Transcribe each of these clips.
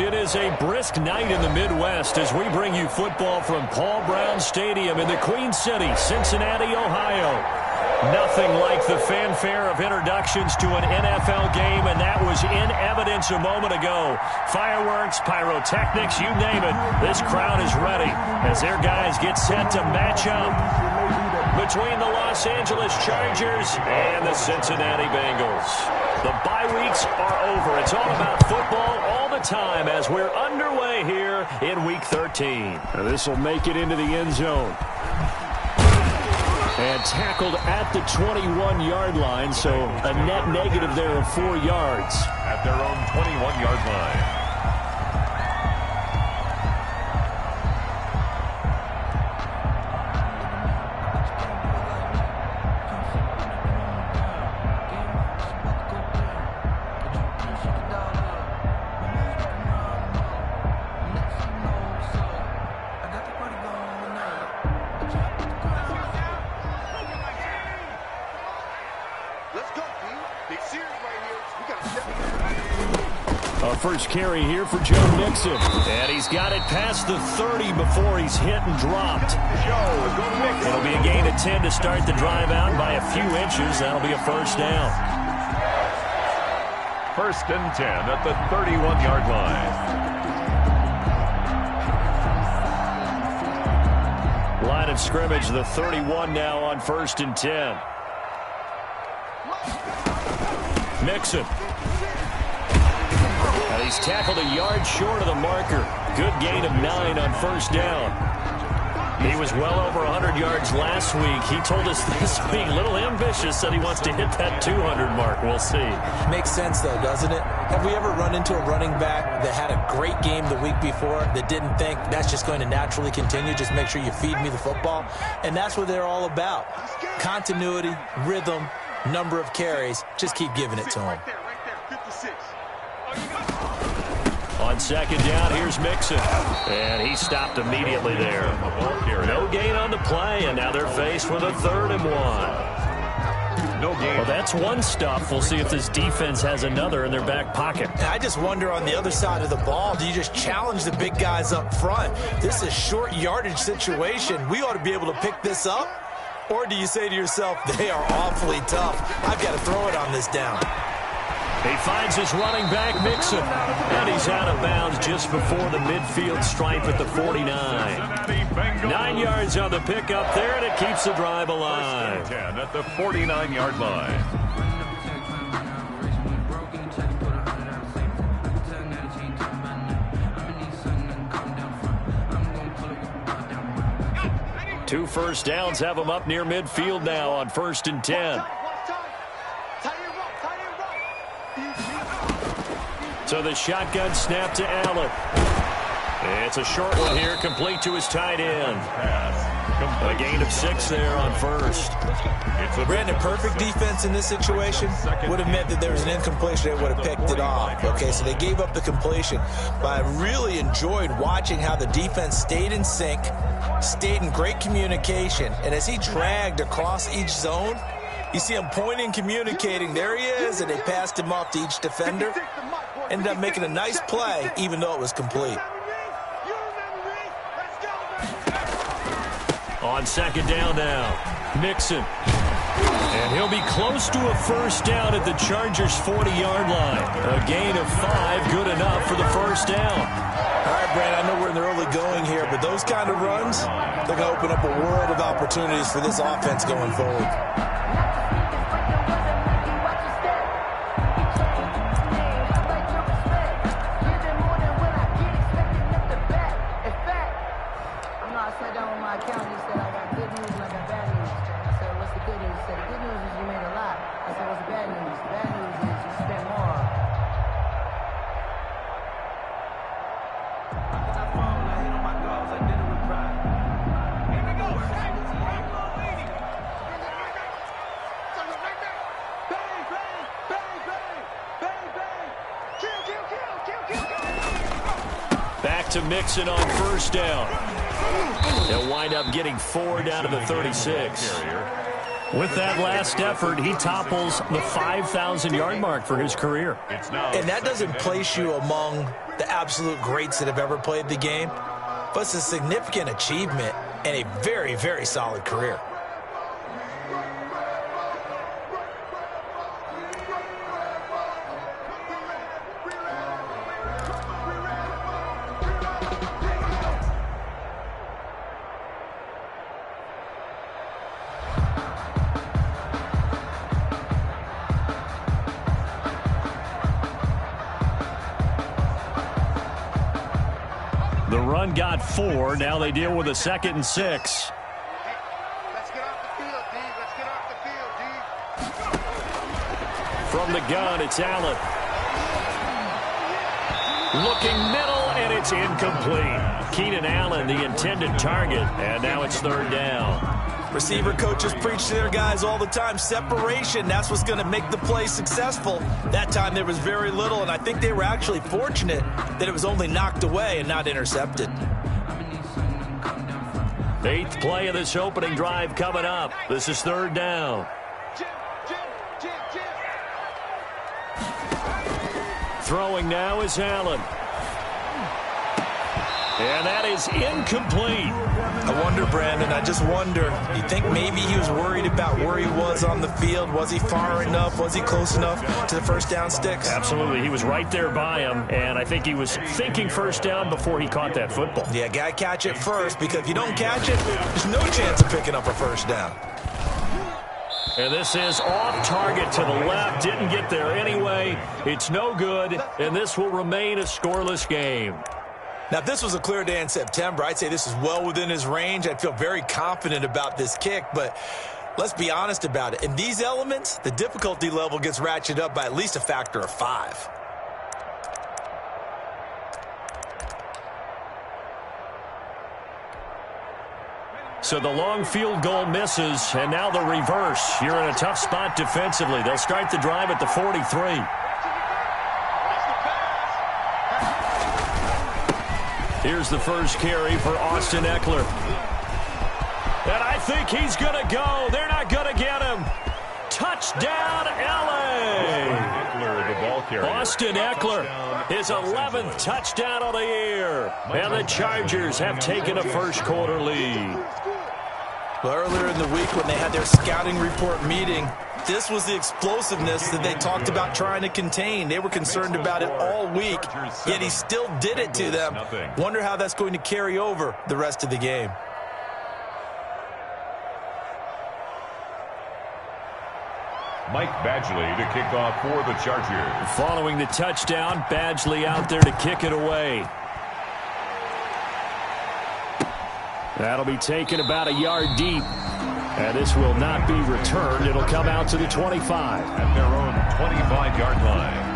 It is a brisk night in the Midwest as we bring you football from Paul Brown Stadium in the Queen City, Cincinnati, Ohio. Nothing like the fanfare of introductions to an NFL game, and that was in evidence a moment ago. Fireworks, pyrotechnics, you name it. This crowd is ready as their guys get set to match up between the Los Angeles Chargers and the Cincinnati Bengals. The bye weeks are over. It's all about football all the time as we're underway here in Week 13. This will make it into the end zone. And tackled at the 21-yard line, so a net negative there of 4 yards. At their own 21-yard line. First carry here for Joe Mixon. And he's got it past the 30 before he's hit and dropped. It'll be a gain of 10 to start the drive out by a few inches. That'll be a first down. First and 10 at the 31-yard line. Line of scrimmage, the 31 now on first and 10. Mixon. He's tackled a yard short of the marker. Good gain of 9 on first down. He was well over 100 yards last week. He told us this week, a little ambitious, said he wants to hit that 200 mark. We'll see. Makes sense, though, doesn't it? Have we ever run into a running back that had a great game the week before that didn't think that's just going to naturally continue? Just make sure you feed me the football. And that's what they're all about. Continuity, rhythm, number of carries. Just keep giving it to him. On second down, here's Mixon. And he stopped immediately there. No gain on the play, and now they're faced with a 3rd and 1. No gain. Well, that's one stuff. We'll see if this defense has another in their back pocket. And I just wonder on the other side of the ball, do you just challenge the big guys up front? This is short yardage situation. We ought to be able to pick this up. Or do you say to yourself, they are awfully tough. I've got to throw it on this down. He finds his running back, Mixon, and he's out of bounds just before the midfield stripe at the 49. 9 yards on the pickup there, and it keeps the drive alive. First and 10 at the 49-yard line. Two first downs have him up near midfield now on first and 10. So the shotgun snap to Allen. It's a short one here, complete to his tight end. A gain of 6 there on first. Brandon, perfect defense in this situation would have meant that there was an incompletion. They would have picked it off. Okay, so they gave up the completion. But I really enjoyed watching how the defense stayed in sync, stayed in great communication. And as he dragged across each zone, you see him pointing, communicating. There he is, and they passed him off to each defender. Ended up making a nice play, even though it was complete. On second down now, Mixon. And he'll be close to a first down at the Chargers' 40-yard line. A gain of 5, good enough for the first down. All right, Brad, I know we're in the early going here, but those kind of runs, they're going to open up a world of opportunities for this offense going forward. To Mixon on first down. They'll wind up getting 4 down to the 36. With that last effort, he topples the 5,000-yard mark for his career. And that doesn't place you among the absolute greats that have ever played the game, but it's a significant achievement and a very, very solid career. The run got 4. Now they deal with a 2nd and 6. Let's get off the field, D. Let's get off the field, D. From the gun, it's Allen. Looking middle, and it's incomplete. Keenan Allen, the intended target, and now it's 3rd down. Receiver coaches preach to their guys all the time. Separation, that's what's going to make the play successful. That time there was very little, and I think they were actually fortunate that it was only knocked away and not intercepted. 8th play of this opening drive coming up. This is 3rd down. Throwing now is Allen. And that is incomplete. I wonder, Brandon, I just wonder, you think maybe he was worried about where he was on the field? Was he far enough? Was he close enough to the first down sticks? Absolutely. He was right there by him, and I think he was thinking first down before he caught that football. Yeah, got to catch it first, because if you don't catch it, there's no chance of picking up a first down. And this is off target to the left. Didn't get there anyway. It's no good, and this will remain a scoreless game. Now, if this was a clear day in September, I'd say this is well within his range. I'd feel very confident about this kick, but let's be honest about it. In these elements, the difficulty level gets ratcheted up by at least a factor of 5. So the long field goal misses, and now the reverse. You're in a tough spot defensively. They'll start the drive at the 43. Here's the first carry for Austin Eckler. And I think he's going to go. They're not going to get him. Touchdown, L.A. Austin Eckler, his 11th touchdown of the year. And the Chargers have taken a first-quarter lead. Well, earlier in the week when they had their scouting report meeting, this was the explosiveness that they talked about trying to contain. They were concerned about it all week, yet he still did it to them. Wonder how that's going to carry over the rest of the game. Mike Badgley to kick off for the Chargers. Following the touchdown, Badgley out there to kick it away. That'll be taken about a yard deep. And this will not be returned. It'll come out to the 25. At their own 25-yard line.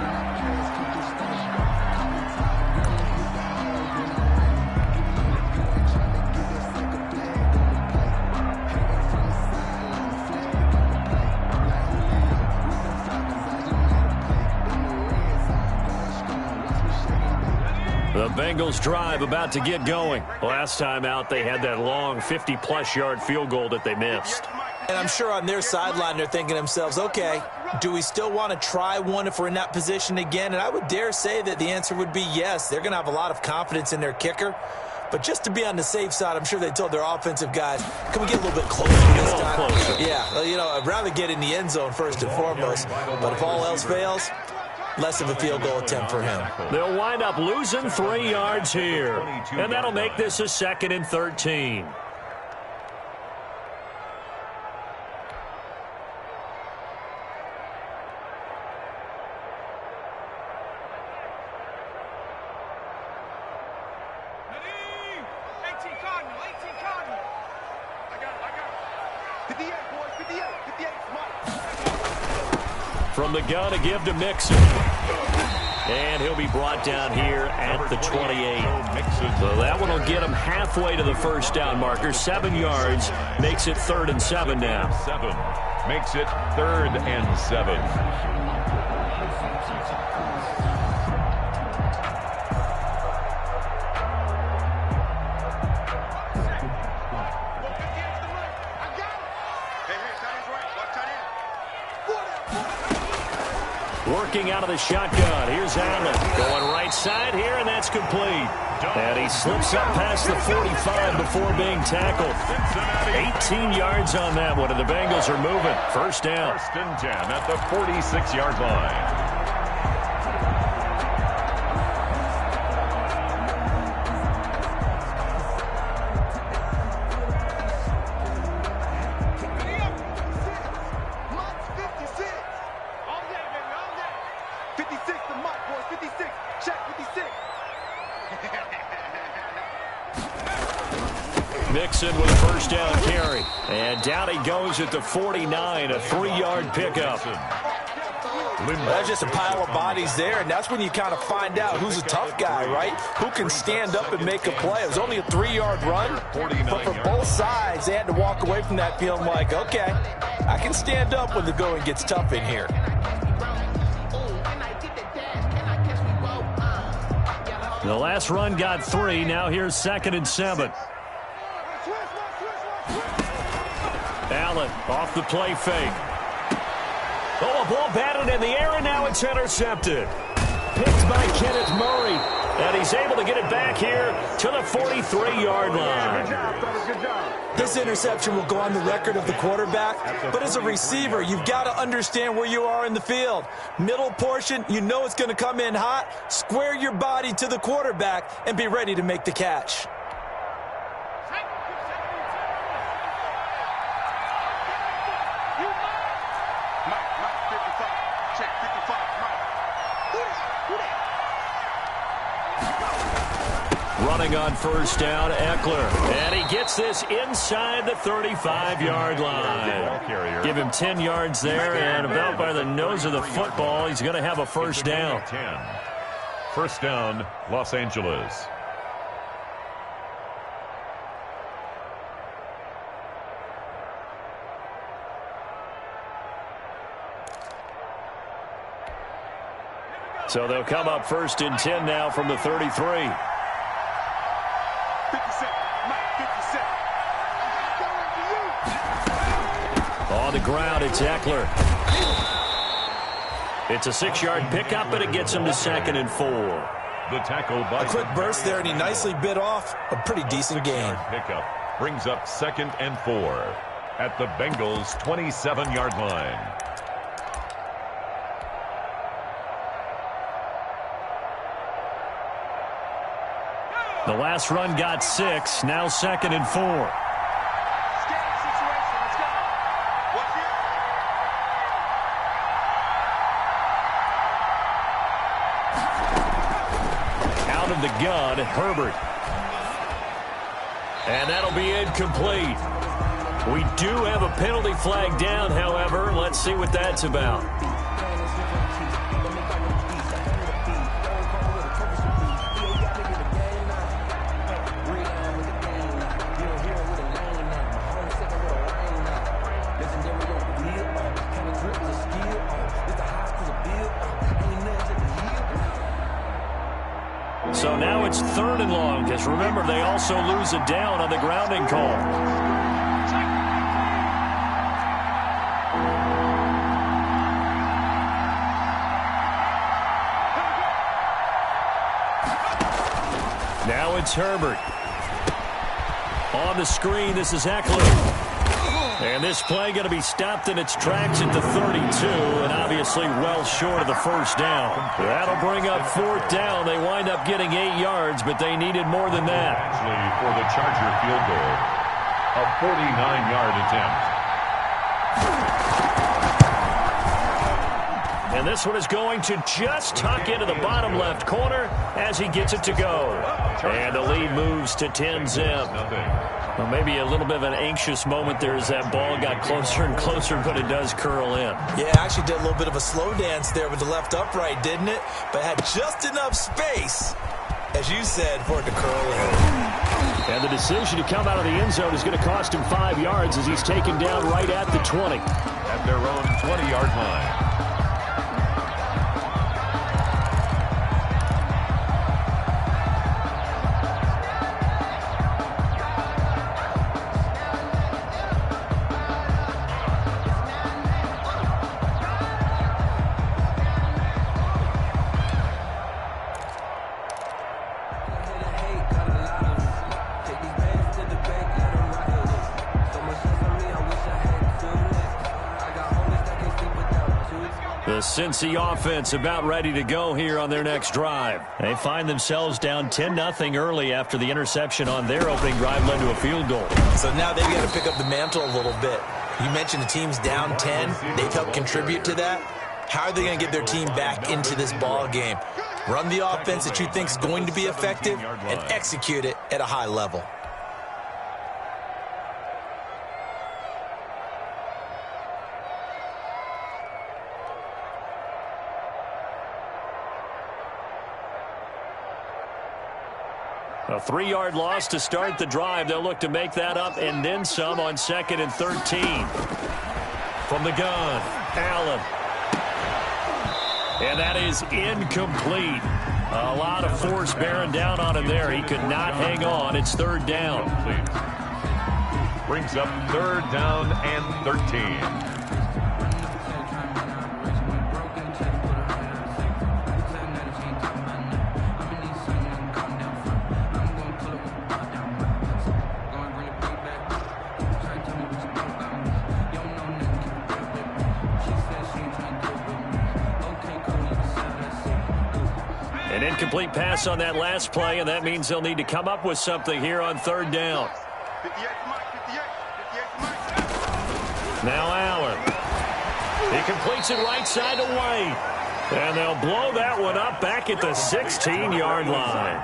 The Bengals drive about to get going. Last time out, they had that long 50-plus yard field goal that they missed. And I'm sure on their sideline, they're thinking to themselves, okay, do we still want to try one if we're in that position again? And I would dare say that the answer would be yes. They're going to have a lot of confidence in their kicker. But just to be on the safe side, I'm sure they told their offensive guys, can we get a little bit closer this time? Closer. Yeah, well, you know, I'd rather get in the end zone first and foremost. But if all else fails, less of a field goal attempt for him. They'll wind up losing 3 yards here. And that'll make this a 2nd and 13. From the gun, a give to Mixon. And he'll be brought down here at the 28. So that one will get him halfway to the first down marker. 7 yards makes it 3rd and 7 now. 7 makes it 3rd and 7. working out of the shotgun. Here's Allen going right side here, and that's complete. And he slips up past the 45 before being tackled. 18 yards on that one, and the Bengals are moving. First down. First and 10 at the 46-yard line. Mixon with a first down carry. And down he goes at the 49, a 3-yard pickup. That's just a pile of bodies there, and that's when you kind of find out who's a tough guy, right? Who can stand up and make a play. It was only a 3-yard run, but for both sides, they had to walk away from that feeling like, okay, I can stand up when the going gets tough in here. The last run got 3. Now here's 2nd and 7. Allen off the play fake. Oh, a ball batted in the air, and now it's intercepted. Picked by Kenneth Murray. And he's able to get it back here to the 43-yard line. Good job, fellas. Good job. This interception will go on the record of the quarterback, but as a receiver, you've got to understand where you are in the field. Middle portion, you know it's going to come in hot. Square your body to the quarterback and be ready to make the catch. Running on first down, Eckler. And he gets this inside the 35-yard line. Give him 10 yards there, and about by the nose of the football, he's going to have a first down. 10. First down, Los Angeles. So they'll come up first and 10 now from the 33. On the ground, it's Eckler. It's a 6-yard pickup, but it gets him to 2nd and 4. The tackle by a quick burst there, and he nicely bit off a pretty decent gain. Pickup brings up 2nd and 4 at the Bengals' 27-yard line. The last run got 6, now 2nd and 4. Out of the gun, Herbert. And that'll be incomplete. We do have a penalty flag down, however. Let's see what that's about. So now it's 3rd and long, because remember, they also lose a down on the grounding call. Now it's Herbert. On the screen, this is Eckler. And this play going to be stopped in its tracks at the 32, and obviously well short of the first down. That'll bring up 4th down. They wind up getting 8 yards, but they needed more than that. Actually, for the Charger field goal, a 49-yard attempt. And this one is going to just tuck into the bottom left corner as he gets it to go. And the lead moves to 10-zip. Well, maybe a little bit of an anxious moment there as that ball got closer and closer, but it does curl in. Yeah, actually did a little bit of a slow dance there with the left upright, didn't it? But had just enough space, as you said, for it to curl in. And the decision to come out of the end zone is going to cost him 5 yards as he's taken down right at the 20. At their own 20-yard line. The Cincy offense about ready to go here on their next drive. They find themselves down 10-0 early after the interception on their opening drive led to a field goal. So now they've got to pick up the mantle a little bit. You mentioned the team's down 10. They've helped contribute to that. How are they going to get their team back into this ball game? Run the offense that you think is going to be effective and execute it at a high level. A 3-yard loss to start the drive. They'll look to make that up and then some on 2nd and 13. From the gun, Allen. And that is incomplete. A lot of force bearing down on him there. He could not hang on. It's 3rd down. Brings up 3rd down and 13. An incomplete pass on that last play, and that means they'll need to come up with something here on 3rd down. Now Allen. He completes it right side away. And they'll blow that one up back at the 16-yard line.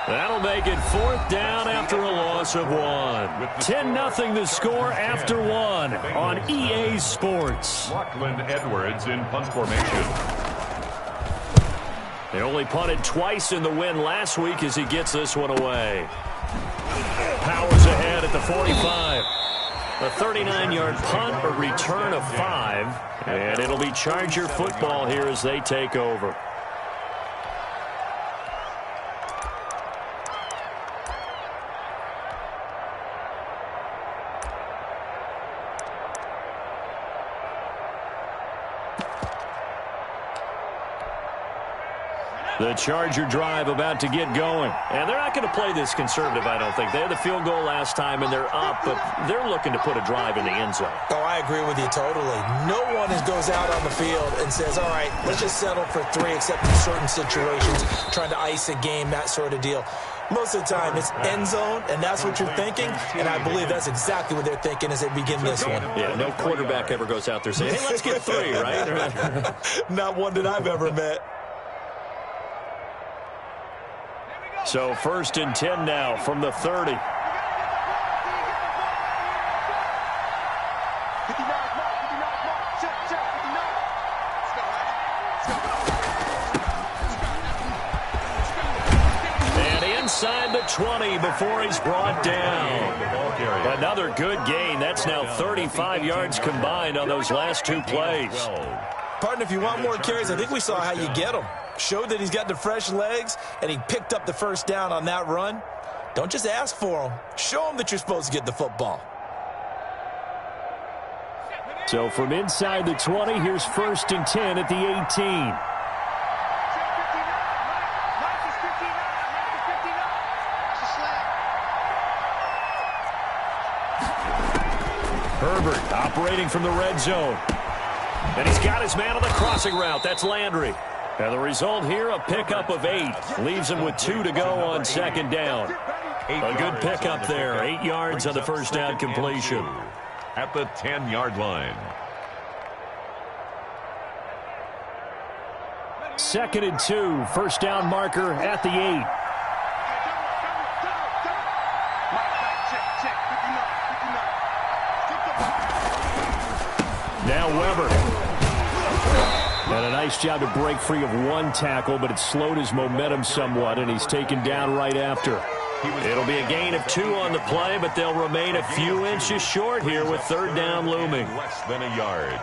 That'll make it 4th down after a loss of 1. 10-0 the score after 1 on EA Sports. Lachlan Edwards in punt formation. They only punted twice in the win last week as he gets this one away. Powers ahead at the 45. A 39-yard punt, a return of 5. And it'll be Charger football here as they take over. The Charger drive about to get going. And they're not going to play this conservative, I don't think. They had the field goal last time, and they're up, but they're looking to put a drive in the end zone. Oh, I agree with you totally. No one goes out on the field and says, all right, let's just settle for 3, except in certain situations, trying to ice a game, that sort of deal. Most of the time, it's end zone, and that's what you're thinking, and I believe that's exactly what they're thinking as they begin this one. Yeah, no quarterback ever goes out there saying, hey, let's get 3, right? Not one that I've ever met. So 1st and 10 now from the 30. And inside the 20 before he's brought down. Another good gain. That's now 35 yards combined on those last 2 plays. Partner, if you want more carries, I think we saw how you get them. Showed that he's got the fresh legs, and he picked up the 1st down on that run. Don't just ask for them. Show them that you're supposed to get the football. So from inside the 20, here's 1st and 10 at the 18. Herbert operating from the red zone. And he's got his man on the crossing route. That's Landry. And the result here, a pickup of 8. Leaves him with 2 to go on 2nd down. A good pickup there. 8 yards on the 1st down completion. At the 10-yard line. 2nd and 2. 1st down marker at the 8. Now Weber. And a nice job to break free of 1 tackle, but it slowed his momentum somewhat, and he's taken down right after. It'll be a gain of 2 on the play, but they'll remain a few inches short here with 3rd down looming. Less than a yard.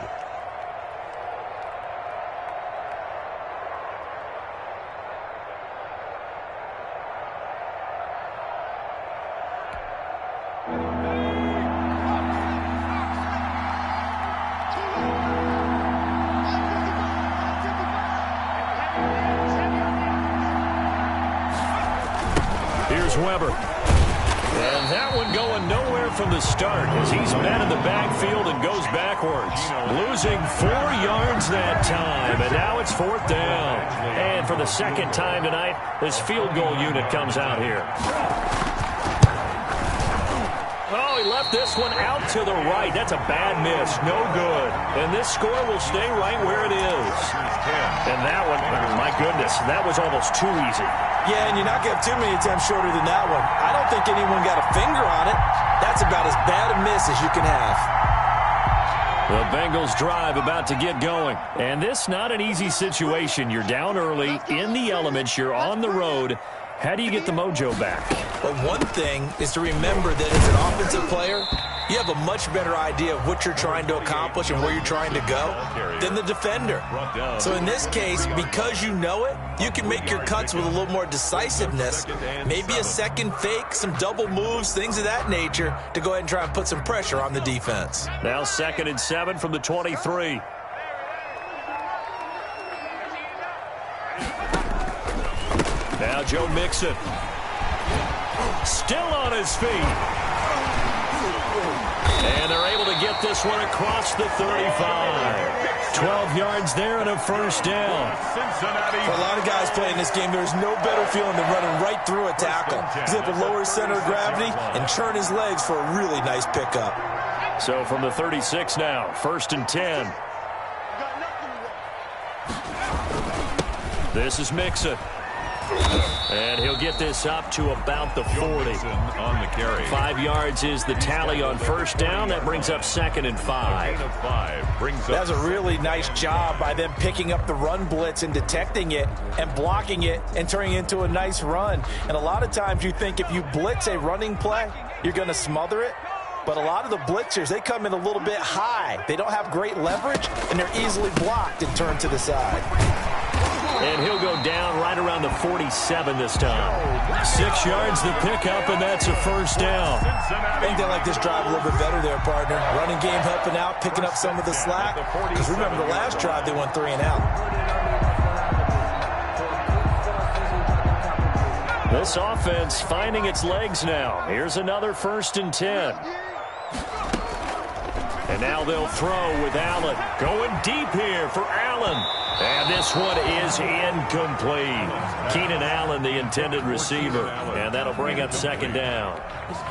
Weber. And that one going nowhere from the start as he's met in the backfield and goes backwards. Losing 4 yards that time, and now it's 4th down. And for the second time tonight, this field goal unit comes out here. Oh, he left this one out to the right. That's a bad miss. No good. And this score will stay right where it is. And that one, my goodness, that was almost too easy. Yeah, and you're not going to have too many attempts shorter than that one. I don't think anyone got a finger on it. That's about as bad a miss as you can have. The Bengals drive about to get going. And this not an easy situation. You're down early, in the elements, you're on the road. How do you get the mojo back? Well, one thing is to remember that as an offensive player, you have a much better idea of what you're trying to accomplish and where you're trying to go than the defender. So in this case, because you know it, you can make your cuts with a little more decisiveness, maybe a second fake, some double moves, things of that nature, to go ahead and try and put some pressure on the defense. Now 2nd and 7 from the 23. Now Joe Mixon. Still on his feet. And they're able to get this one across the 35. 12 yards there and a 1st down. For a lot of guys playing this game, there's no better feeling than running right through a tackle. He's able to lower his center of gravity and turn his legs for a really nice pickup. So from the 36 now, 1st and 10. This is Mixon. And he'll get this up to about the 40. On the carry. 5 yards is the tally on 1st down. That brings up 2nd and 5. That was a really nice job by them picking up the run blitz and detecting it and blocking it and turning it into a nice run. And a lot of times you think if you blitz a running play, you're going to smother it. But a lot of the blitzers, they come in a little bit high. They don't have great leverage, and they're easily blocked and turned to the side. And he'll go down right around the 47 this time. 6 yards the pickup, and that's a 1st down. I think they like this drive a little bit better there, partner. Running game helping out, picking up some of the slack. Because remember, the last drive, they went 3 and out. This offense finding its legs now. Here's another 1st and 10. And now they'll throw with Allen. Going deep here for Allen. And this one is incomplete. Keenan Allen, the intended receiver. And that'll bring up 2nd down.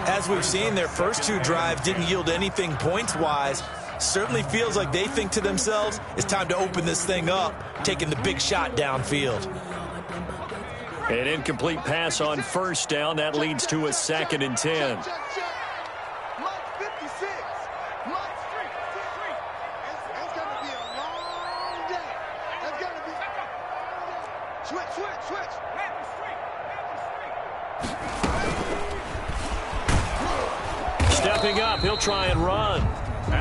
As we've seen, their first 2 drives didn't yield anything points-wise. Certainly feels like they think to themselves, it's time to open this thing up, taking the big shot downfield. An incomplete pass on 1st down. That leads to a 2nd and 10. Stepping up, he'll try and run.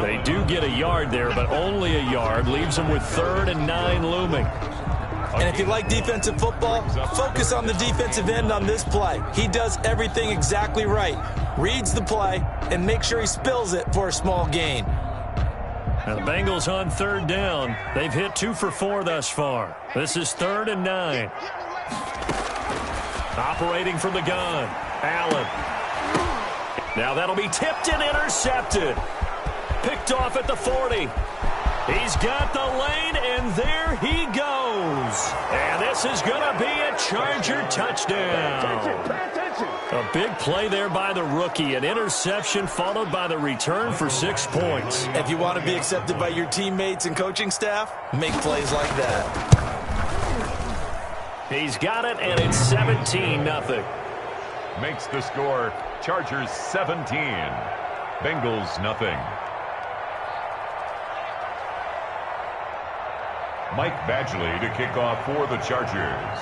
They do get a yard there, but only a yard. Leaves them with 3rd and 9 looming. And if you like defensive football, focus on the defensive end on this play. He does everything exactly right. Reads the play and makes sure he spills it for a small gain. Now the Bengals on 3rd down. They've hit 2 for 4 thus far. This is 3rd and 9. Operating from the gun, Allen. Now that'll be tipped and intercepted. Picked off at the 40. He's got the lane, and there he goes. And this is going to be a Charger touchdown. A big play there by the rookie. An interception followed by the return for 6 points. If you want to be accepted by your teammates and coaching staff, make plays like that. He's got it, and it's 17-0. Makes the score Chargers 17, Bengals nothing. Mike Badgley to kick off for the Chargers.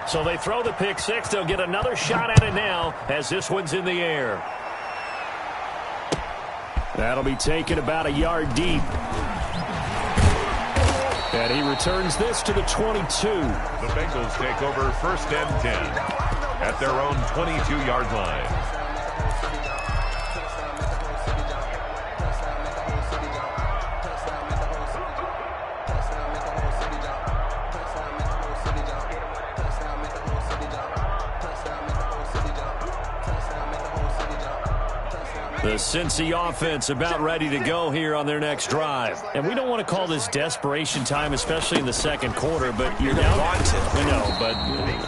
So they throw the pick 6. They'll get another shot at it now as this one's in the air. That'll be taken about a yard deep. And he returns this to the 22. The Bengals take over 1st and 10 at their own 22-yard line. The Cincy offense about ready to go here on their next drive. And we don't want to call this desperation time, especially in the second quarter, but you're down. I know, but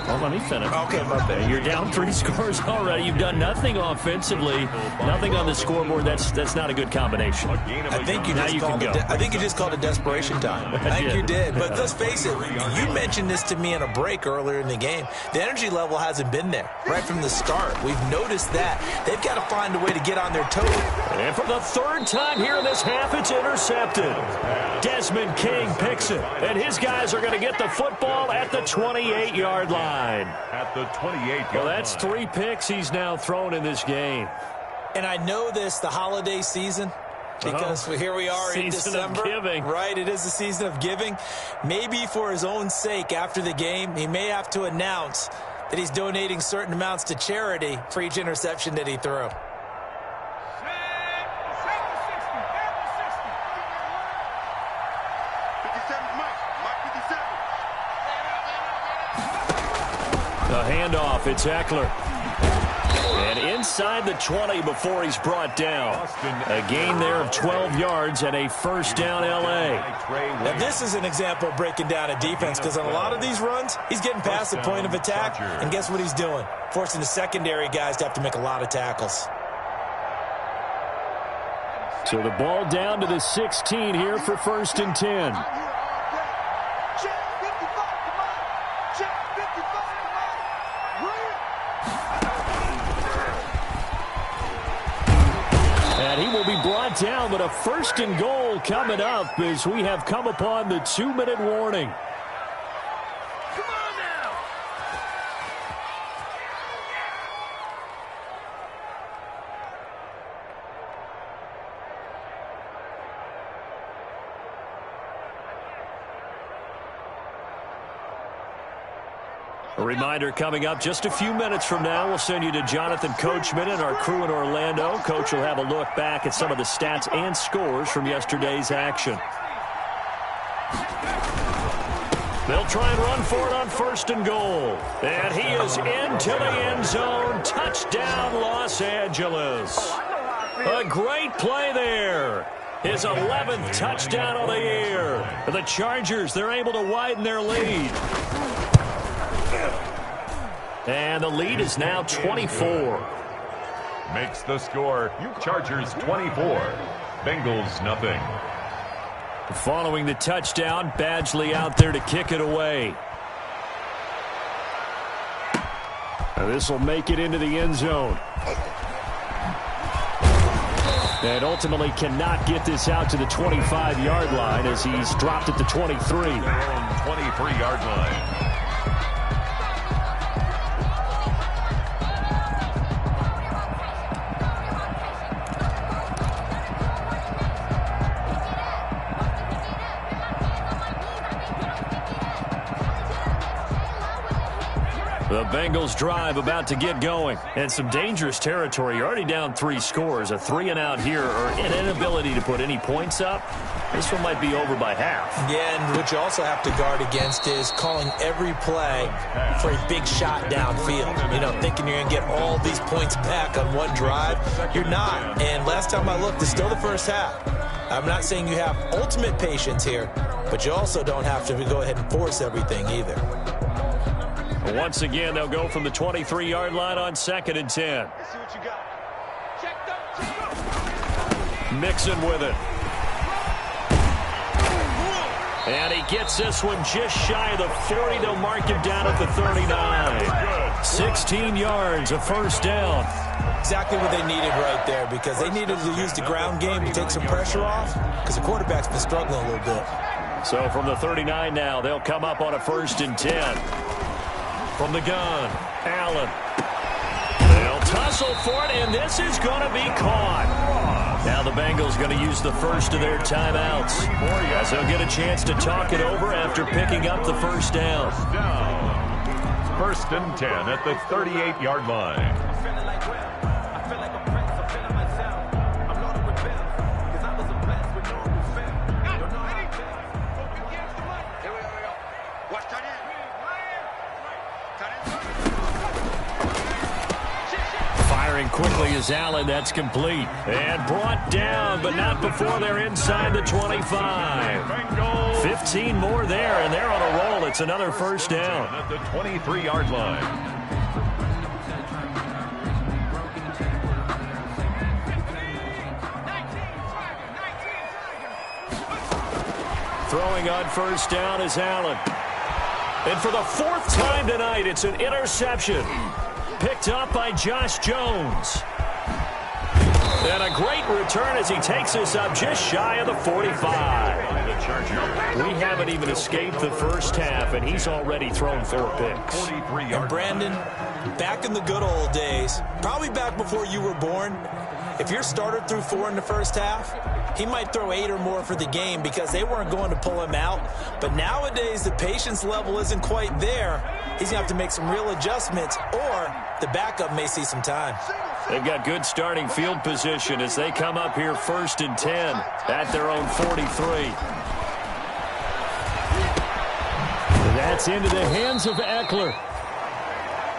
well, let me finish. Okay, my bad. You're down 3 scores already. You've done nothing offensively, nothing on the scoreboard. That's not a good combination. I think you just called it desperation time. I think you did. But let's face it, you mentioned this to me in a break earlier in the game. The energy level hasn't been there right from the start. We've noticed that. They've got to find a way to get on their toes. And for the 3rd time here in this half, it's intercepted. Desmond King picks it, and his guys are going to get the football at the 28-yard line. At the 28-yard Well, that's 3 picks he's now thrown in this game. And I know this, the holiday season, because here we are in December. Season of giving. Right, it is the season of giving. Maybe for his own sake after the game, he may have to announce that he's donating certain amounts to charity for each interception that he threw. The handoff, it's Eckler. And inside the 20 before he's brought down. A gain there of 12 yards and a first down L.A. Now, this is an example of breaking down a defense, because on a lot of these runs, he's getting past the point of attack, and guess what he's doing? Forcing the secondary guys to have to make a lot of tackles. So the ball down to the 16 here for 1st and 10. And he will be brought down, but a 1st and goal coming up as we have come upon the 2-minute warning. Come on now. A reminder coming up just a few minutes from now. We'll send you to Jonathan Coachman and our crew in Orlando. Coach will have a look back at some of the stats and scores from yesterday's action. They'll try and run for it on 1st and goal. And he is into the end zone. Touchdown, Los Angeles. A great play there. His 11th touchdown of the year. The Chargers, they're able to widen their lead. And the lead is now 24. Makes the score. Chargers 24. Bengals nothing. Following the touchdown, Badgley out there to kick it away. This will make it into the end zone. And ultimately cannot get this out to the 25-yard line as he's dropped at the 23. Their own 23-yard line. The Bengals drive about to get going. And some dangerous territory. You're already down 3 scores. A 3-and-out here, or an inability to put any points up. This one might be over by half. Yeah, and what you also have to guard against is calling every play for a big shot downfield. You know, thinking you're going to get all these points back on one drive. You're not. And last time I looked, it's still the first half. I'm not saying you have ultimate patience here, but you also don't have to go ahead and force everything either. Once again, they'll go from the 23-yard line on 2nd and 10. Let's see what you got. Checked up. Mixon with it. And he gets this one just shy of the 40. They'll mark him down at the 39. 16 yards, a first down. Exactly what they needed right there, because they needed to use the ground game to take some pressure off, because the quarterback's been struggling a little bit. So from the 39 now, they'll come up on a 1st and 10. From the gun, Allen. They'll tussle for it, and this is going to be caught. Now the Bengals going to use the first of their timeouts. As they'll get a chance to talk it over after picking up the first down. 1st and 10 at the 38-yard line. Firing quickly is Allen. That's complete. And brought down, but not before they're inside the 25. 15 more there, and they're on a roll. It's another first down. At the 23-yard line. Throwing on first down is Allen. And for the fourth time tonight, it's an interception. Picked up by Josh Jones. And a great return as he takes us up just shy of the 45. We haven't even escaped the first half, and he's already thrown 4 picks. And Brandon, back in the good old days, probably back before you were born, if your starter threw 4 in the first half, he might throw 8 or more for the game because they weren't going to pull him out. But nowadays, the patience level isn't quite there. He's going to have to make some real adjustments, or the backup may see some time. They've got good starting field position as they come up here 1st and 10 at their own 43. That's into the hands of Eckler.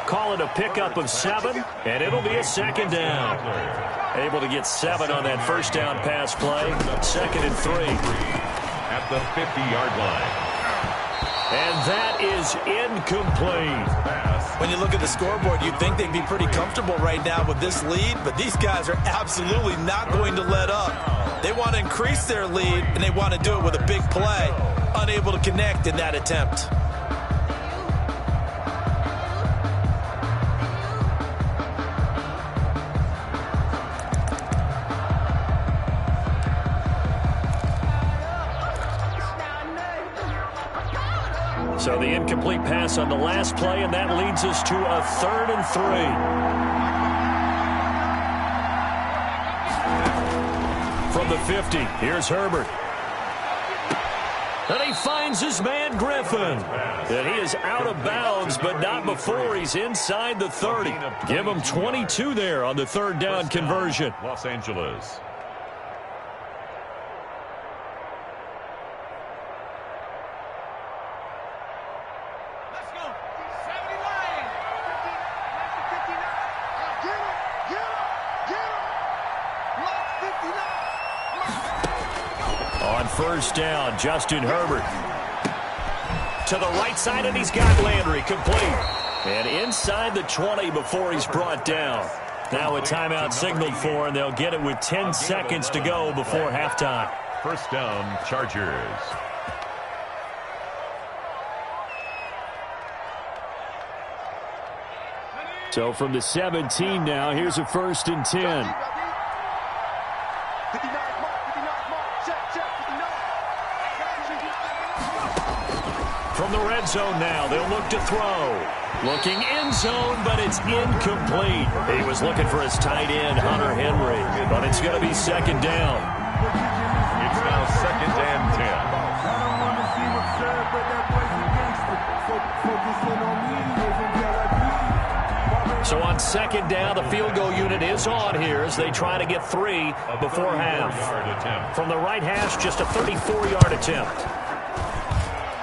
Call it a pickup of 7, and it'll be a second down. Able to get 7 on that first down pass play. 2nd and 3. At the 50-yard line. And that is incomplete. When you look at the scoreboard, you'd think they'd be pretty comfortable right now with this lead, but these guys are absolutely not going to let up. They want to increase their lead, and they want to do it with a big play. Unable to connect in that attempt. So the incomplete pass on the last play, and that leads us to a 3rd and 3. From the 50, here's Herbert. And he finds his man Griffin. And he is out of bounds, but not before he's inside the 30. Give him 22 there on the 3rd down conversion. Los Angeles. On first down, Justin Herbert. To the right side, and he's got Landry complete. And inside the 20 before he's brought down. Now a timeout signaled for, and they'll get it with 10 seconds to go before halftime. First down, Chargers. So from the 17 now, here's a 1st and 10. From the red zone now, they'll look to throw. Looking end zone, but it's incomplete. He was looking for his tight end, Hunter Henry, but it's going to be 2nd down. It's now 2nd and 10. So on 2nd down, the field goal unit is on here as they try to get 3 before half. From the right hash, just a 34-yard attempt.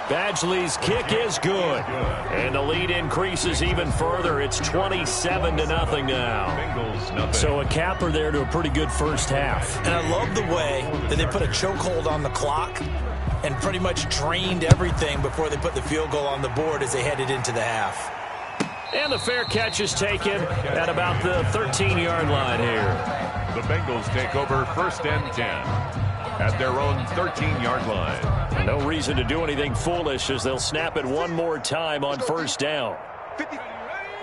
Badgley's kick is good. And the lead increases even further. It's 27-0 now. So a capper there to a pretty good first half. And I love the way that they put a chokehold on the clock and pretty much drained everything before they put the field goal on the board as they headed into the half. And the fair catch is taken at about the 13-yard line here. The Bengals take over 1st and 10 at their own 13-yard line. No reason to do anything foolish as they'll snap it one more time on first down.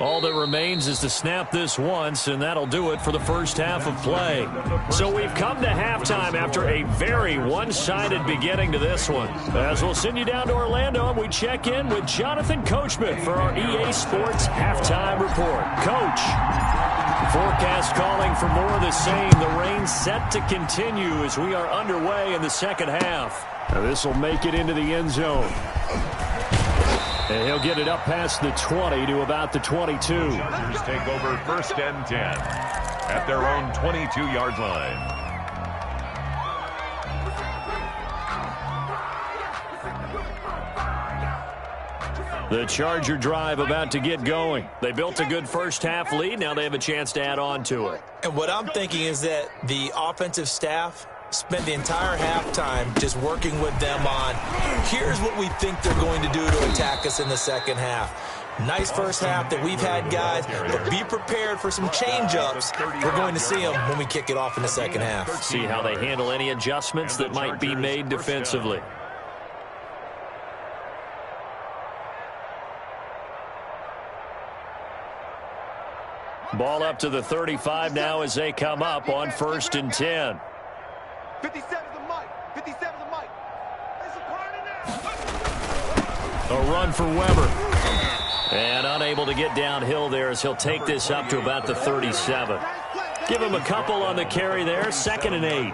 All that remains is to snap this once, and that'll do it for the first half of play. So we've come to halftime after a very one-sided beginning to this one. As we'll send you down to Orlando, and we check in with Jonathan Coachman for our EA Sports Halftime Report. Coach, forecast calling for more of the same. The rain set to continue as we are underway in the second half. Now this will make it into the end zone. And he'll get it up past the 20 to about the 22. Chargers take over 1st and 10 at their own 22-yard line. The Charger drive about to get going. They built a good first-half lead. Now they have a chance to add on to it. And what I'm thinking is that the offensive staff spent the entire halftime just working with them on, here's what we think they're going to do to attack us in the second half. Nice first half that we've had, guys, but be prepared for some change-ups. We're going to see them when we kick it off in the second half. See how they handle any adjustments that might be made defensively. Ball up to the 35 now as they come up on 1st and 10. 57's the mic. 57's the mic. There's a party now. A run for Weber. And unable to get downhill there as he'll take this up to about the 37. Give him a couple on the carry there. 2nd and 8.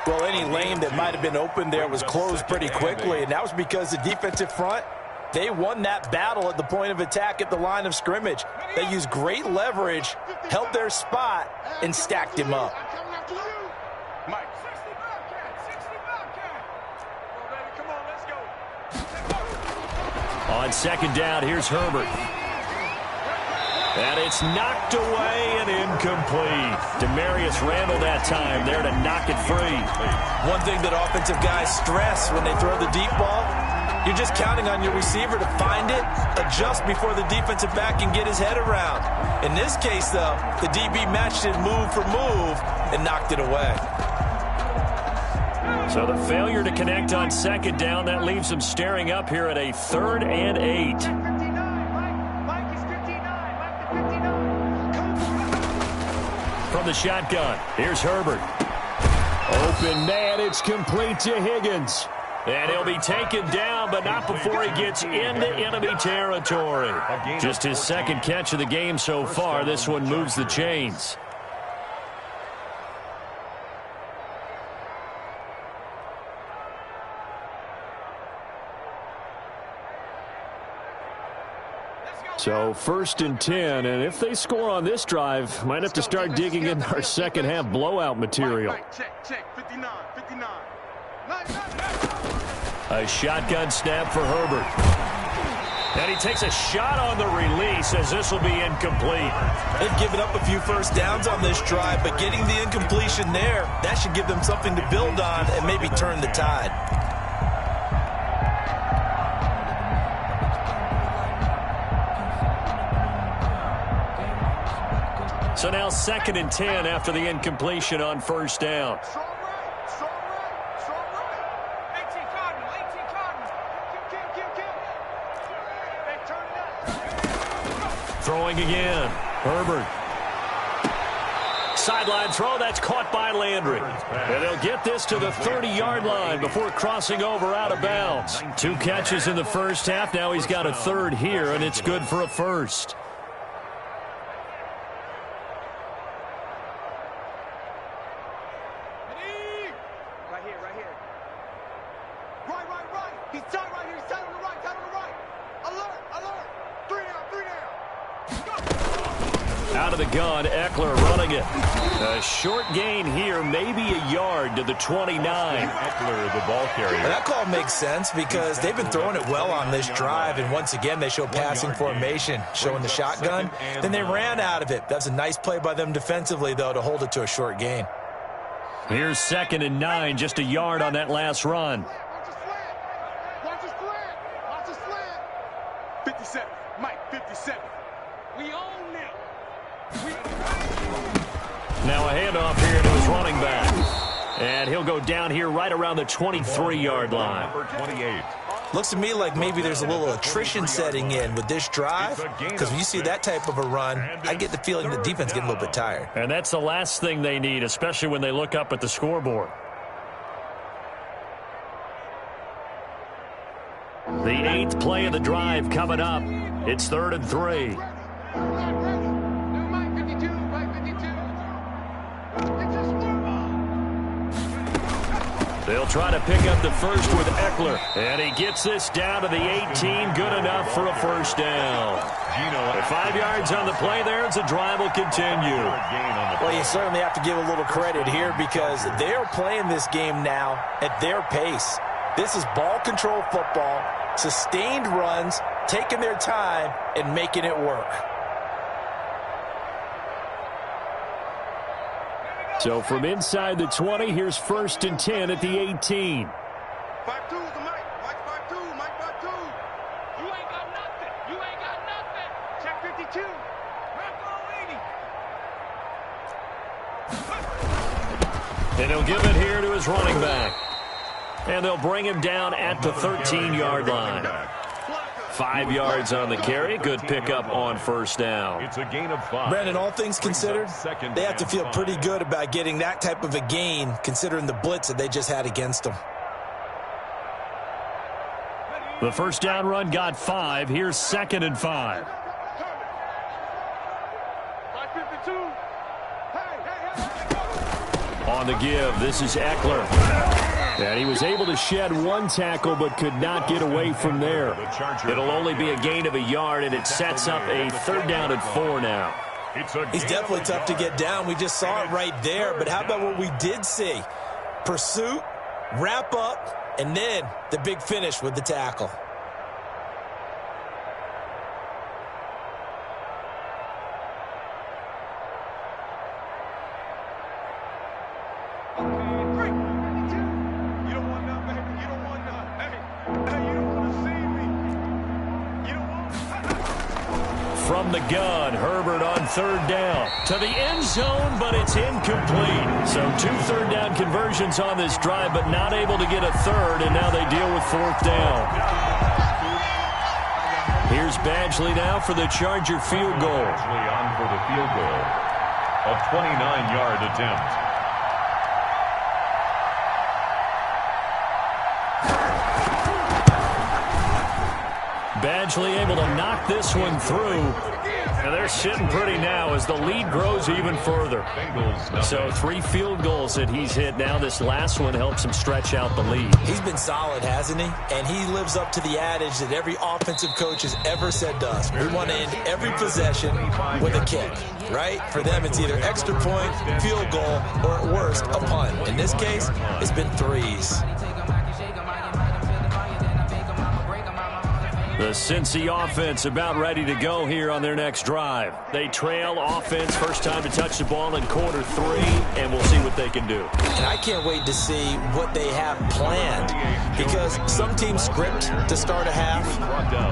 Well, any lane that might have been open there was closed pretty quickly, and that was because the defensive front, they won that battle at the point of attack at the line of scrimmage. They used great leverage, held their spot, and stacked him up. Mike. 60 Bobcat. 60 Bobcat. Come on, baby. Come on, let's go. On 2nd down, here's Herbert. And it's knocked away and incomplete. Demarius Randall that time there to knock it free. One thing that offensive guys stress when they throw the deep ball, you're just counting on your receiver to find it, adjust before the defensive back can get his head around. In this case, though, the DB matched it move for move and knocked it away. So the failure to connect on 2nd down, that leaves them staring up here at a 3rd and 8. Mike is 59. Mike the 59. From the shotgun, here's Herbert. Open man, it's complete to Higgins. And he'll be taken down, but not before he gets into enemy territory. Just his 2nd catch of the game so far. This one moves the chains. So 1st and 10, and if they score on this drive, might have to start digging in our second half blowout material. Check. 59. 59. A shotgun snap for Herbert. And he takes a shot on the release as this will be incomplete. They've given up a few first downs on this drive, but getting the incompletion there, that should give them something to build on and maybe turn the tide. So now 2nd and 10 after the incompletion on 1st down. Strong right. Strong right. 18 Cardinal. Kill. Hey, turn it up. Throwing again. Herbert. Sideline throw. That's caught by Landry. And they'll get this to the 30-yard line before crossing over out of bounds. 2 catches in the first half. Now he's got a 3rd here, and it's good for a 1st. Right here. Right. He's tight right here. He's tight on the right. Alert. 3 down. Out of the gun, Eckler running it. A short gain here, maybe a yard to the 29. Eckler, the ball carrier. Well, that call makes sense because they've been throwing it well on this drive, and once again they show passing formation, showing the shotgun. Then they ran out of it. That's a nice play by them defensively, though, to hold it to a short gain. Here's 2nd and 9, just a yard on that last run. Watch his slant. 57. Mike, 57. We own them. Now a handoff here to his running back. And he'll go down here right around the 23-yard line. Number 28. Looks to me like maybe there's a little attrition setting in with this drive, because when you see that type of a run, I get the feeling the defense getting a little bit tired. And that's the last thing they need, especially when they look up at the scoreboard. The 8th play of the drive coming up. It's 3rd and 3. Mike 52. They'll try to pick up the 1st with Eckler. And he gets this down to the 18. Good enough for a 1st down. The 5 yards on the play there as the drive will continue. Well, you certainly have to give a little credit here because they're playing this game now at their pace. This is ball control football, sustained runs, taking their time and making it work. So from inside the 20, here's 1st and 10 at the 18. 5-2 is the Mike. Mike 5-2. Mike 5-2. You ain't got nothing. You ain't got nothing. Check 52. And he'll give it here to his running back. And they'll bring him down at the 13-yard line. 5 yards on the carry. Good pickup on 1st down. It's a gain of 5. Brandon, all things considered, they have to feel pretty good about getting that type of a gain considering the blitz that they just had against them. The 1st down run got 5. Here's 2nd and 5. 552. On the give, this is Eckler. And he was able to shed 1 tackle but could not get away from there. It'll only be a gain of a yard, and it sets up a 3rd down and 4 now. He's definitely tough to get down. We just saw it right there. But how about what we did see? Pursuit, wrap up, and then the big finish with the tackle. From the gun, Herbert on 3rd down. To the end zone, but it's incomplete. So 2 3rd down conversions on this drive, but not able to get a 3rd, and now they deal with 4th down. Here's Badgley now for the Charger field goal. Badgley on for the field goal. A 29-yard attempt. Badgley able to knock this one through. And they're sitting pretty now as the lead grows even further. So 3 field goals that he's hit now. This last one helps him stretch out the lead. He's been solid, hasn't he? And he lives up to the adage that every offensive coach has ever said to us. We want to end every possession with a kick, right? For them, it's either extra point, field goal, or at worst, a punt. In this case, it's been 3s. The Cincy offense about ready to go here on their next drive. They trail offense, first time to touch the ball in quarter 3, and we'll see what they can do. And I can't wait to see what they have planned, because some teams script to start a half.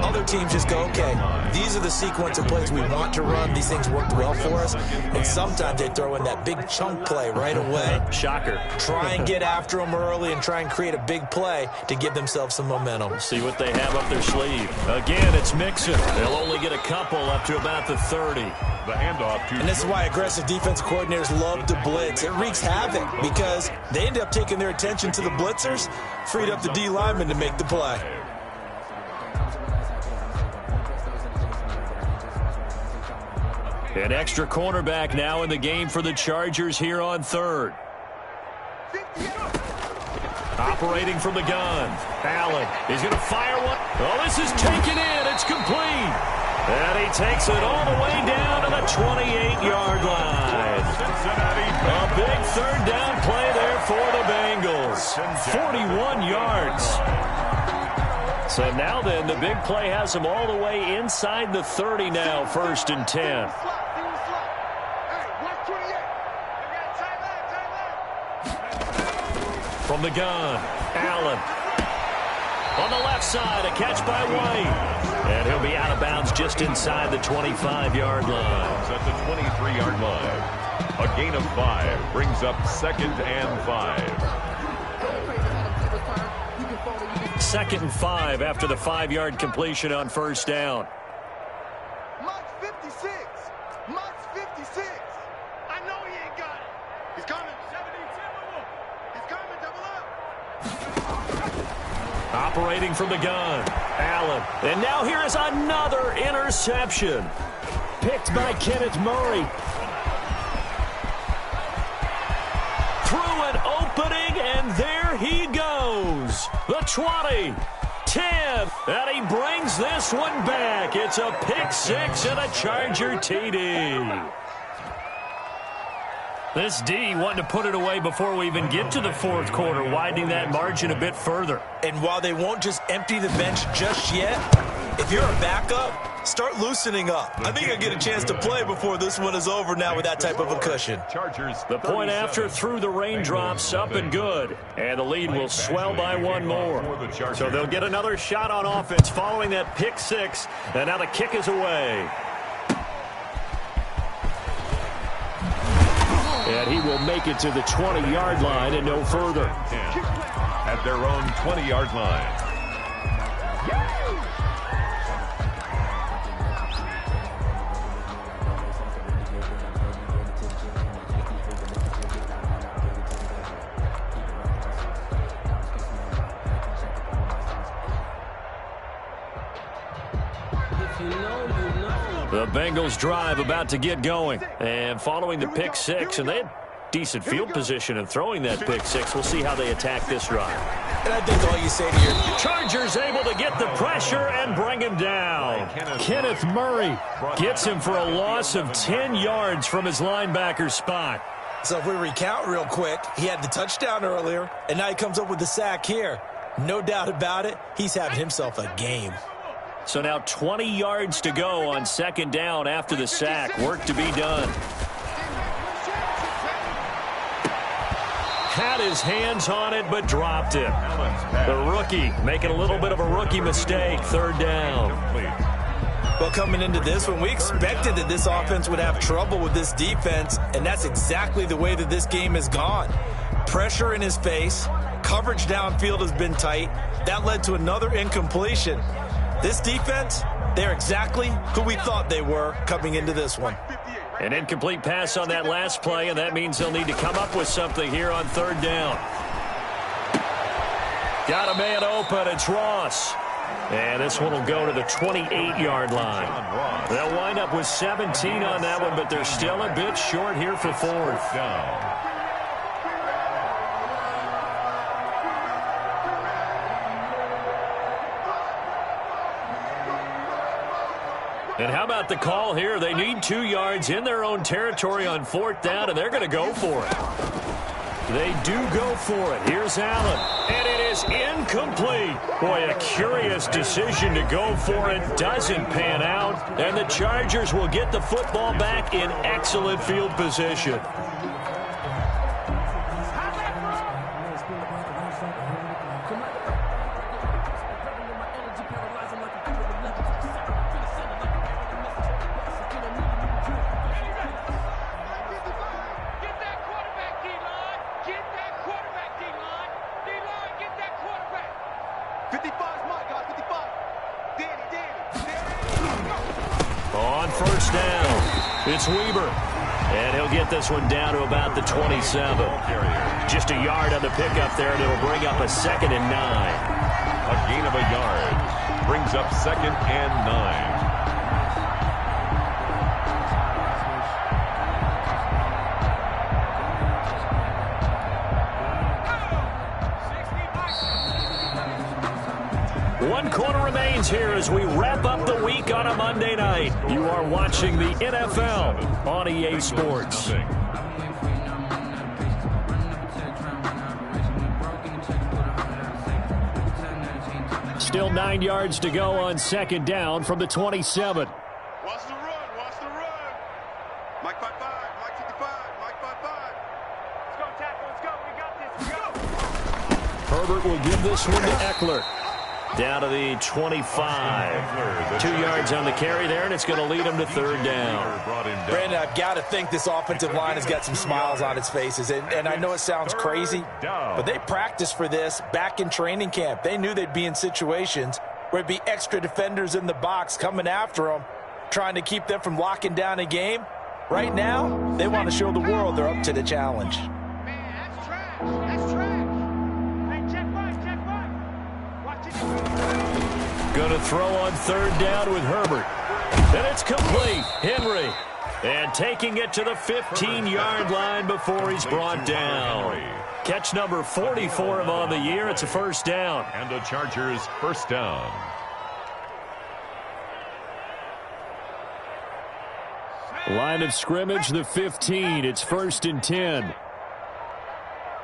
Other teams just go, okay, these are the sequence of plays we want to run. These things worked well for us. And sometimes they throw in that big chunk play right away. Shocker. Try and get after them early and try and create a big play to give themselves some momentum. See what they have up their sleeve. Again, it's Mixon. They'll only get a couple up to about the 30. The handoff to, and this is why aggressive defense coordinators love to blitz. It wreaks havoc because they end up taking their attention to the blitzers, freed up the D lineman to make the play. An extra cornerback now in the game for the Chargers here on 3rd. Operating from the gun. Allen, he's going to fire one. Oh, this is taken in. It's complete. And he takes it all the way down to the 28-yard line. A big 3rd down play there for the Bengals. 41 yards. So now then, the big play has them all the way inside the 30 now, 1st and 10. From the gun, Allen. On the left side, a catch by White. And he'll be out of bounds just inside the 25-yard line. At the 23-yard line. A gain of 5 brings up 2nd and 5. 2nd and 5 after the 5-yard completion on 1st down. Mike's 56. Mike's 56. I know he ain't got it. He's coming. 72. He's coming. Double up. Operating from the gun, Allen. And now here is another interception. Picked by Kenneth Murray. Through an opening, and there he goes. The 20, 10, and he brings this one back. It's a pick 6 and a Charger TD. This D wanting to put it away before we even get to the 4th quarter, widening that margin a bit further. And while they won't just empty the bench just yet, If you're a backup, start loosening up. I think I'll get a chance to play before this one is over now with that type of a cushion. The point after through the raindrops, up and good. And the lead will swell by one more. So they'll get another shot on offense following that pick six. And now the kick is away. And he will make it to the 20-yard line and no further. At their own 20-yard line. The Bengals drive about to get going. And following the pick six, and they had decent field position in throwing that pick six. We'll see how they attack this drive. And I think all you say to your Chargers able to get the pressure and bring him down. Kenneth Murray gets him for a loss of 10 yards from his linebacker spot. So if we recount real quick, he had the touchdown earlier, and now he comes up with the sack here. No doubt about it, he's having himself a game. So now 20 yards to go on second down after the sack. Work to be done. Had his hands on it, but dropped it. The rookie making a little bit of a rookie mistake. Third down. Well, coming into this one, we expected that this offense would have trouble with this defense, and that's exactly the way that this game has gone. Pressure in his face. Coverage downfield has been tight. That led to another incompletion. This defense, they're exactly who we thought they were coming into this one. An incomplete pass on that last play, and that means they'll need to come up with something here on third down. Got a man open. It's Ross. And this one will go to the 28-yard line. They'll wind up with 17 on that one, but they're still a bit short here for fourth down. And how about the call here? They need 2 yards in their own territory on fourth down, and they're going to go for it. They do go for it. Here's Allen, and it is incomplete. Boy, a curious decision to go for it. Doesn't pan out, and the Chargers will get the football back in excellent field position. It's Weber, and he'll get this one down to about the 27. Just a yard on the pickup there, and it'll bring up a 2nd and 9. A gain of a yard brings up 2nd and 9. One quarter remains here as we wrap up the week on a Monday night. You are watching the NFL on EA Sports. Still 9 yards to go on second down from the 27. Watch the run, watch the run. Mike 5-5, Mike 55, Mike 5-5. Let's go, tackle, let's go, we got this, go. Herbert will give this one to Eckler. Down to the 25. 2 yards on the carry there, and it's going to lead him to third down. Brandon, I've got to think this offensive line has got some smiles on its faces. And I know it sounds crazy, but they practiced for this back in training camp. They knew they'd be in situations where it'd be extra defenders in the box coming after them, trying to keep them from locking down a game. Right now, they want to show the world they're up to the challenge. Man, that's trash. That's trash. Hey, check right. Watch it. Going to throw on third down with Herbert. And it's complete. Henry. And taking it to the 15-yard line before he's brought down. Catch number 40 for him on the year. It's a first down. And the Chargers first down. Line of scrimmage, the 15. It's 1st and 10.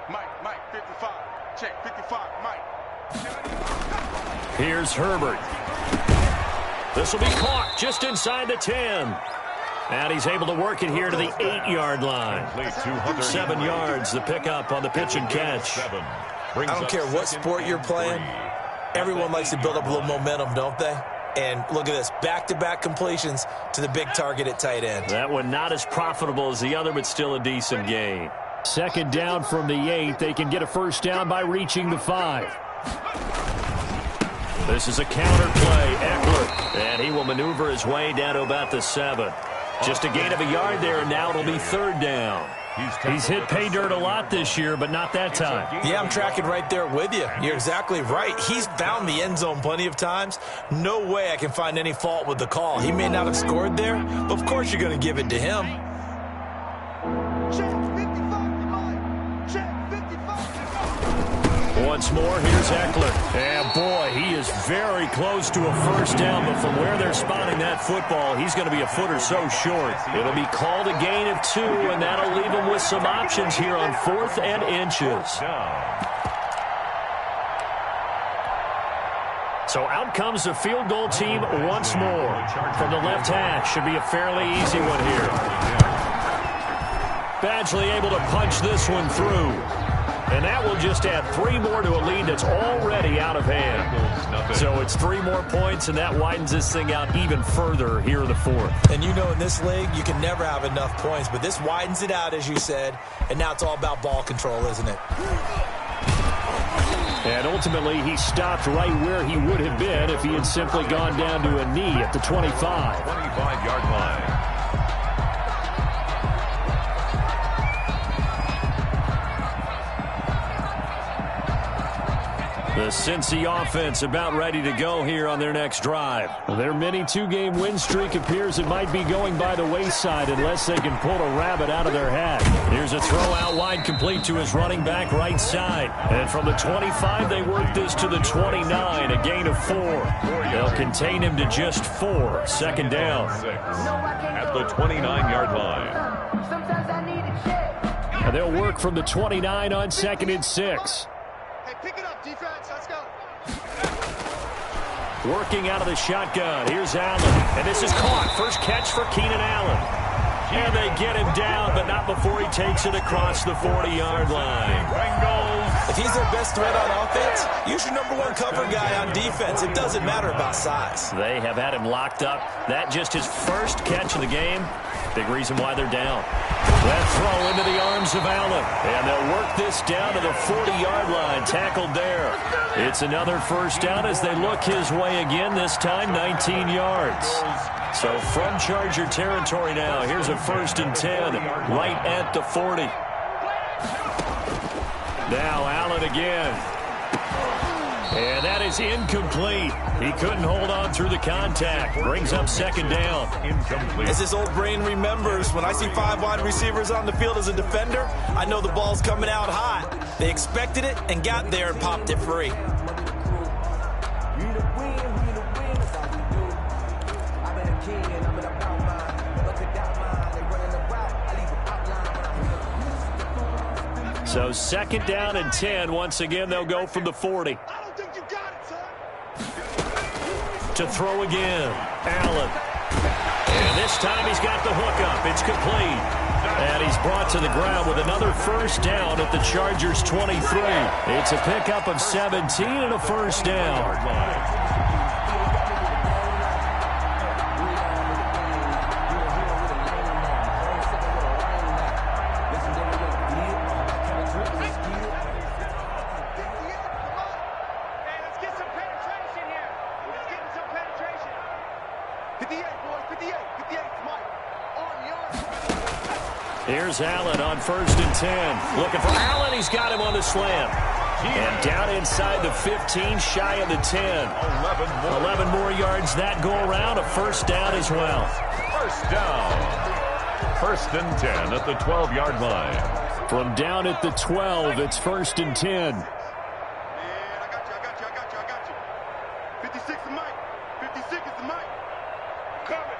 Mike, 55. Check, 55, Mike. Here's Herbert. This will be caught just inside the 10. And he's able to work it here to the 8-yard line. 7 yards, the pickup on the pitch and catch. I don't care what sport you're playing. Everyone likes to build up a little momentum, don't they? And look at this, back-to-back completions to the big target at tight end. That one not as profitable as the other, but still a decent gain. Second down from the 8. They can get a first down by reaching the 5. This is a counter play. Eckler. And he will maneuver his way down to about the 7. Just a gain of a yard there, and now it'll be third down. He's hit pay dirt a lot this year, but not that time. Yeah, I'm tracking right there with you. You're exactly right. He's found the end zone plenty of times. No way I can find any fault with the call. He may not have scored there, but of course you're going to give it to him. Once more, here's Eckler. And boy, he is very close to a first down, but from where they're spotting that football, he's going to be a foot or so short. It'll be called a gain of 2, and that'll leave him with some options here on 4th and inches. So out comes the field goal team once more. From the left hash, should be a fairly easy one here. Badgley able to punch this one through. And that will just add 3 more to a lead that's already out of hand. So it's 3 more points, and that widens this thing out even further here in the 4th. And you know in this league, you can never have enough points, but this widens it out, as you said, and now it's all about ball control, isn't it? And ultimately, he stopped right where he would have been if he had simply gone down to a knee at the 25. 25-yard line. The Cincy offense about ready to go here on their next drive. Their mini 2-game win streak appears it might be going by the wayside unless they can pull a rabbit out of their hat. Here's a throw out wide complete to his running back right side. And from the 25, they work this to the 29, a gain of 4. They'll contain him to just 4. Second down. At the 29-yard line. And they'll work from the 29 on 2nd and 6. Pick it up, defense. Let's go. Working out of the shotgun. Here's Allen. And this is caught. First catch for Keenan Allen. And they get him down, but not before he takes it across the 40-yard line. If he's their best threat on offense, use your #1 cover guy on defense. It doesn't matter about size. They have had him locked up. That just his first catch of the game. Big reason why they're down. That throw into the arms of Allen. And they'll work this down to the 40-yard line. Tackled there. It's another first down as they look his way again, this time 19 yards. So from Charger territory now, here's a 1st and 10 right at the 40. Now Allen again. And that is incomplete. He couldn't hold on through the contact. Brings up 2nd down. Incomplete. As his old brain remembers, when I see 5 wide receivers on the field as a defender, I know the ball's coming out hot. They expected it and got there and popped it free. So 2nd down and 10. Once again, they'll go from the 40. I don't think you got it, son. To throw again. Allen. And this time he's got the hook up. It's complete. And he's brought to the ground with another first down at the Chargers' 23. It's a pickup of 17 and a first down. Here's Allen on 1st and 10. Looking for Allen. He's got him on the slant. And down inside the 15, shy of the 10. 11 more yards that go around. A first down as well. First down. 1st and 10 at the 12-yard line. From down at the 12, it's 1st and 10. Man, I got you. 56 is Mike. 56 is the Mike. Coming.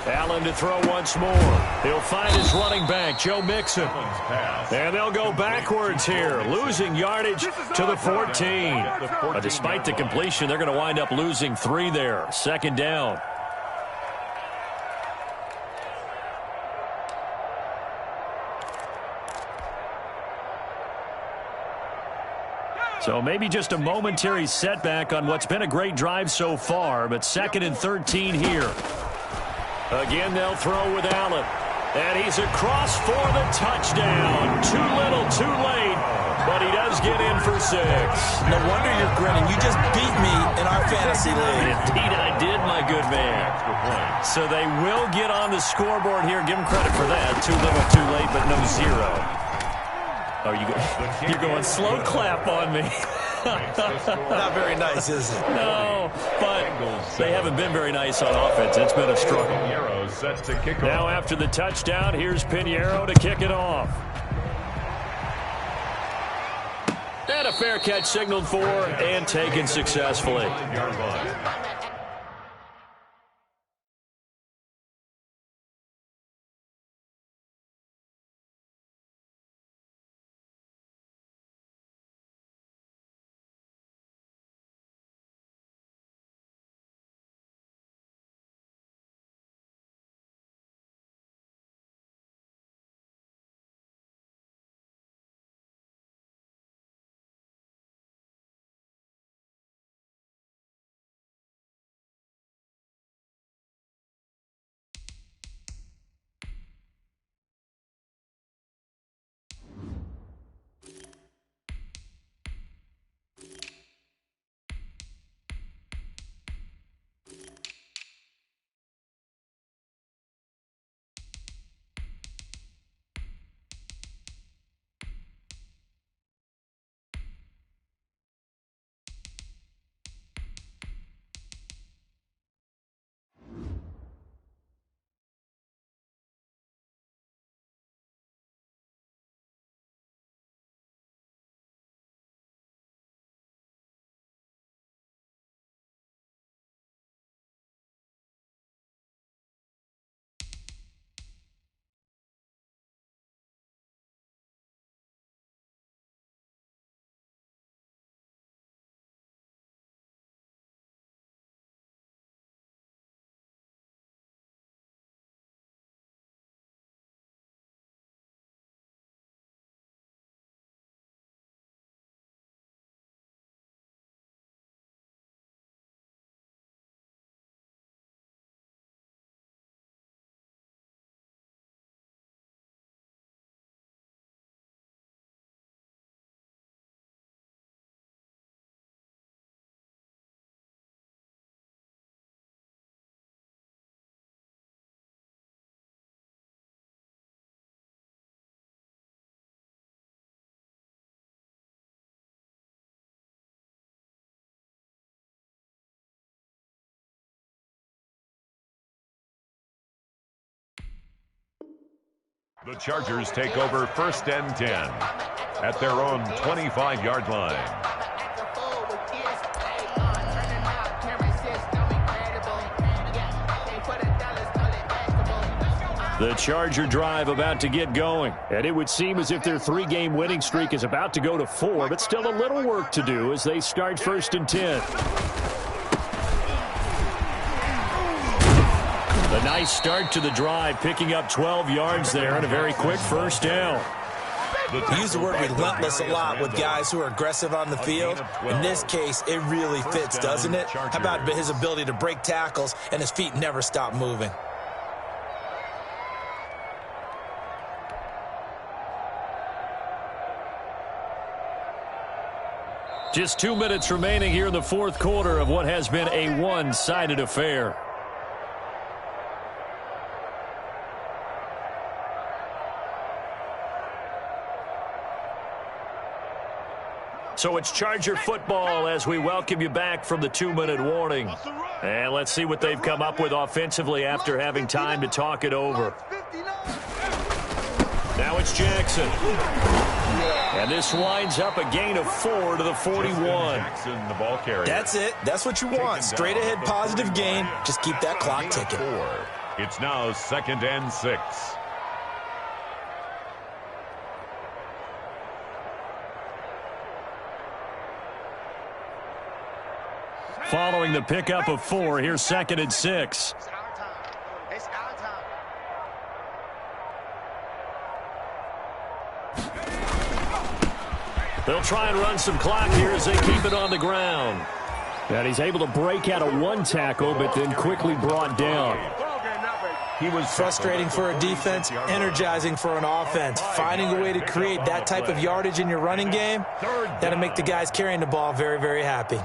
Allen to throw once more. He'll find his running back, Joe Mixon. And they'll go backwards here, losing yardage to the 14. But despite the completion, they're going to wind up losing 3 there. Second down. So maybe just a momentary setback on what's been a great drive so far, but 2nd and 13 here. Again, they'll throw with Allen. And he's across for the touchdown. Too little, too late, but he does get in for 6. No wonder you're grinning. You just beat me in our fantasy league. Indeed, I did, my good man. So they will get on the scoreboard here. Give them credit for that. Too little, too late, but no 0. Oh, you're going slow clap on me. Not very nice, is it? No, but they haven't been very nice on offense. It's been a struggle. Now after the touchdown, here's Pinheiro to kick it off. And a fair catch signaled for and taken successfully. The Chargers take over 1st and 10 at their own 25-yard line. The Charger drive about to get going. And it would seem as if their 3-game winning streak is about to go to 4, but still a little work to do as they start 1st and 10. A nice start to the drive, picking up 12 yards there and a very quick 1st down. We use the word relentless a lot with guys who are aggressive on the field. In this case, it really fits, doesn't it? How about his ability to break tackles and his feet never stop moving? Just 2 minutes remaining here in the 4th quarter of what has been a one-sided affair. So it's Charger football as we welcome you back from the 2-minute warning. And let's see what they've come up with offensively after having time to talk it over. Now it's Jackson. And this winds up a gain of 4 to the 41. The ball carrier. That's it. That's what you want. Straight ahead positive gain. Just keep that clock ticking. It's now 2nd and 6. Following the pickup of 4, here's 2nd and 6. It's our time. It's our time. They'll try and run some clock here as they keep it on the ground. And he's able to break out of 1 tackle, but then quickly brought down. He was frustrating for a defense, energizing for an offense. Finding a way to create that type of yardage in your running game, that'll make the guys carrying the ball very, very happy.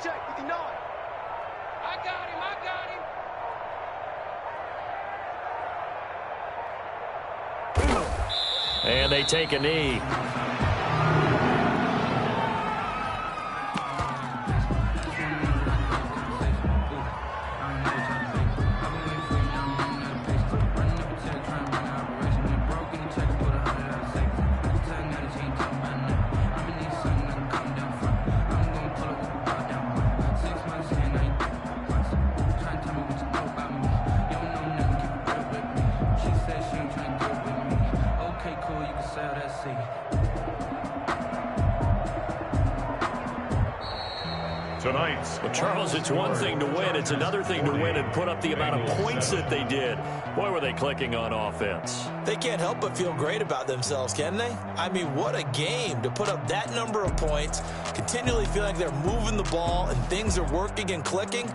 Check, 59. I got him. And they take a knee. Well, Charles, it's one thing to win. It's another thing to win and put up the amount of points that they did. Boy, were they clicking on offense. They can't help but feel great about themselves, can they? I mean, what a game to put up that number of points, continually feel like they're moving the ball and things are working and clicking.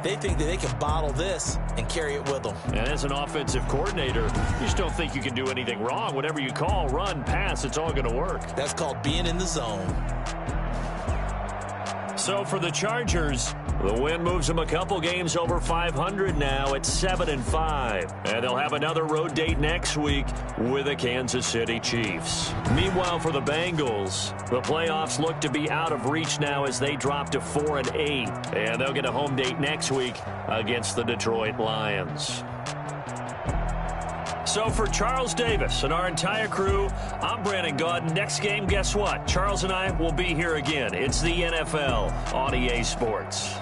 They think that they can bottle this and carry it with them. And as an offensive coordinator, you just don't think you can do anything wrong. Whatever you call, run, pass, it's all going to work. That's called being in the zone. So for the Chargers, the win moves them a couple games over 500 now at 7-5. And they'll have another road date next week with the Kansas City Chiefs. Meanwhile, for the Bengals, the playoffs look to be out of reach now as they drop to 4-8. And they'll get a home date next week against the Detroit Lions. So for Charles Davis and our entire crew, I'm Brandon Gaudin. Next game, guess what? Charles and I will be here again. It's the NFL on EA Sports.